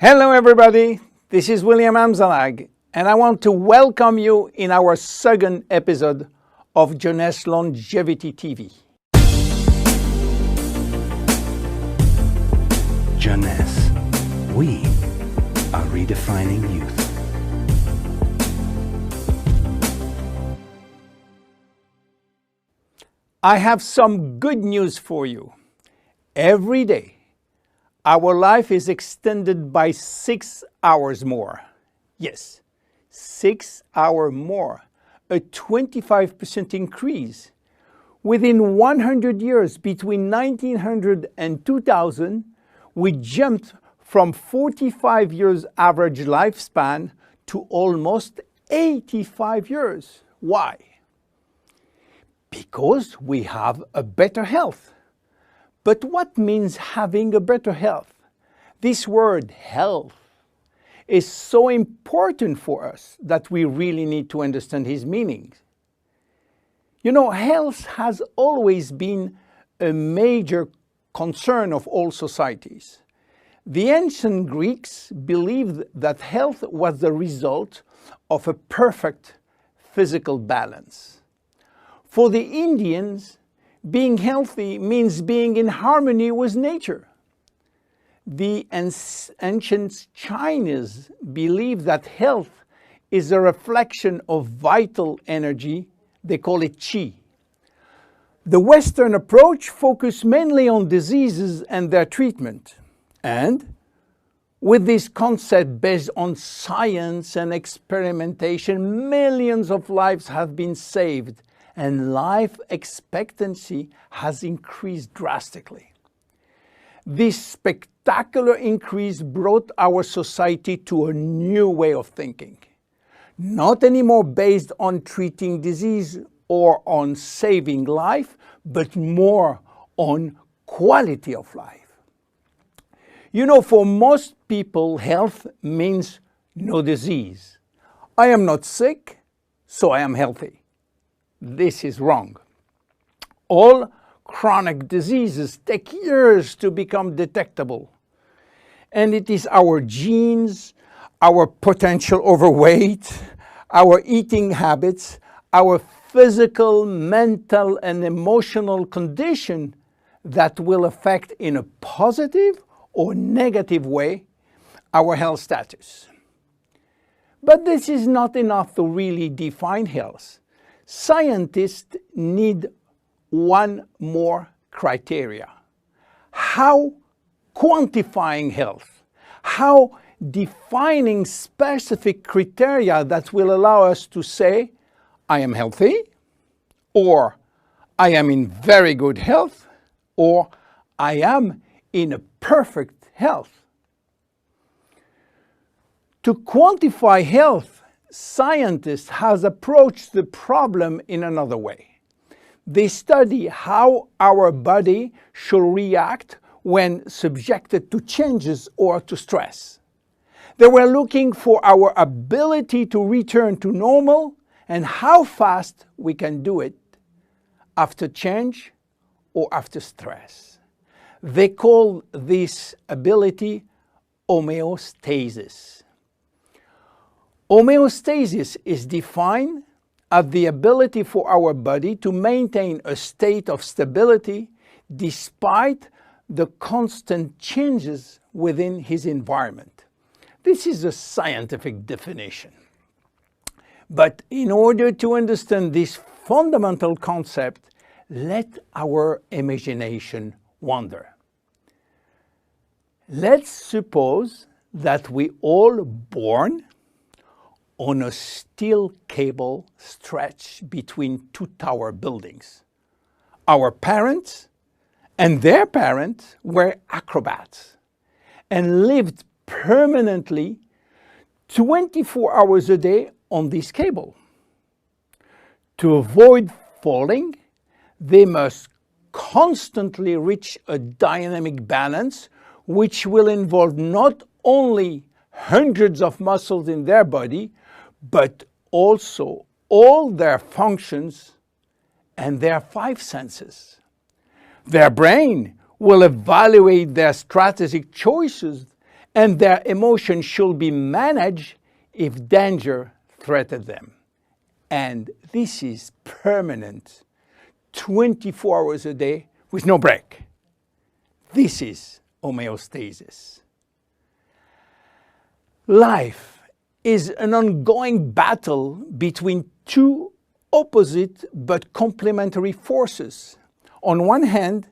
Hello everybody, this is William Amzalag, and I want to welcome you in our second episode of Jeunesse Longevity TV. Jeunesse, we are redefining youth. I have some good news for you. Every day, our life is extended by 6 hours more. Yes, 6 hours more, a 25% increase. Within 100 years, between 1900 and 2000, we jumped from 45 years average lifespan to almost 85 years. Why? Because we have a better health. But what means having a better health? This word health is so important for us that we really need to understand his meaning. You know, health has always been a major concern of all societies. The ancient Greeks believed that health was the result of a perfect physical balance. For the Indians, being healthy means being in harmony with nature. The ancient Chinese believe that health is a reflection of vital energy. They call it qi. The Western approach focuses mainly on diseases and their treatment. And with this concept based on science and experimentation, millions of lives have been saved and life expectancy has increased drastically. This spectacular increase brought our society to a new way of thinking, not anymore based on treating disease or on saving life, but more on quality of life. You know, for most people, health means no disease. I am not sick, so I am healthy. This is wrong. All chronic diseases take years to become detectable. And it is our genes, our potential overweight, our eating habits, our physical, mental, and emotional condition that will affect in a positive or negative way our health status. But this is not enough to really define health. Scientists need one more criteria. How quantifying health, how defining specific criteria that will allow us to say, I am healthy, or I am in very good health, or I am in a perfect health. To quantify health, scientists have approached the problem in another way. They study how our body should react when subjected to changes or to stress. They were looking for our ability to return to normal and how fast we can do it after change or after stress. They call this ability homeostasis. Homeostasis is defined as the ability for our body to maintain a state of stability despite the constant changes within his environment. This is a scientific definition. But in order to understand this fundamental concept, let our imagination wander. Let's suppose that we all born on a steel cable stretched between two tower buildings. Our parents and their parents were acrobats and lived permanently 24 hours a day on this cable. To avoid falling, they must constantly reach a dynamic balance, which will involve not only hundreds of muscles in their body, but also all their functions and their 5 senses. Their brain will evaluate their strategic choices and their emotions should be managed if danger threatens them. And this is permanent, 24 hours a day with no break. This is homeostasis. Life is an ongoing battle between two opposite but complementary forces. On one hand,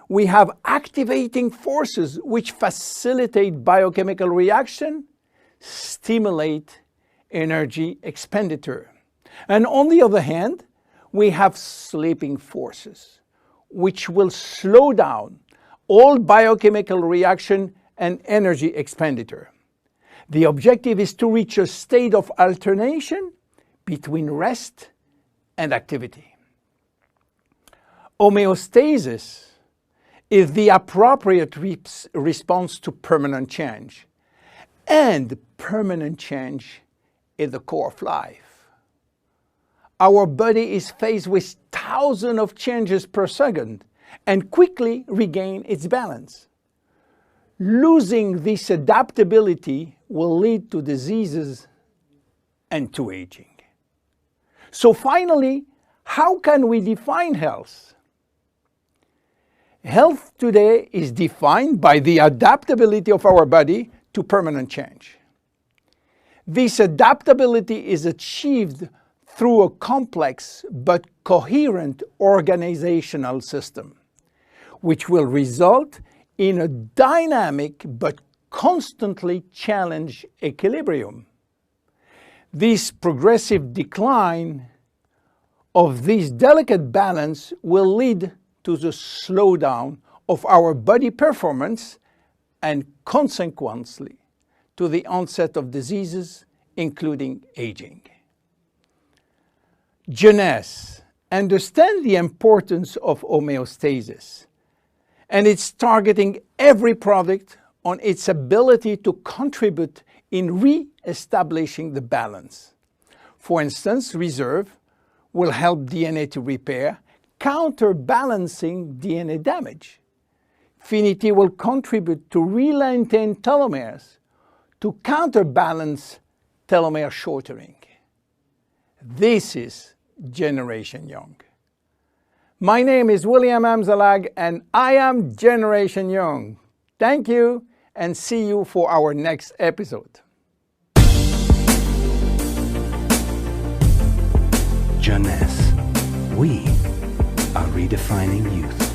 we have activating forces which facilitate biochemical reaction, stimulate energy expenditure. And on the other hand, we have sleeping forces which will slow down all biochemical reaction and energy expenditure. The objective is to reach a state of alternation between rest and activity. Homeostasis is the appropriate response to permanent change. And permanent change is the core of life. Our body is faced with thousands of changes per second and quickly regain its balance. Losing this adaptability will lead to diseases and to aging. So finally, how can we define health? Health today is defined by the adaptability of our body to permanent change. This adaptability is achieved through a complex but coherent organizational system, which will result in a dynamic but constantly challenged equilibrium. This progressive decline of this delicate balance will lead to the slowdown of our body performance and consequently to the onset of diseases, including aging. Jeunesse understands the importance of homeostasis, and it's targeting every product on its ability to contribute in re-establishing the balance. For instance, Reserve will help DNA to repair, counterbalancing DNA damage. Finity will contribute to re-lengthen telomeres to counterbalance telomere shortening. This is Generation Young. My name is William Amzalag and I am Generation Young. Thank you and see you for our next episode. Jeunesse. We are redefining youth.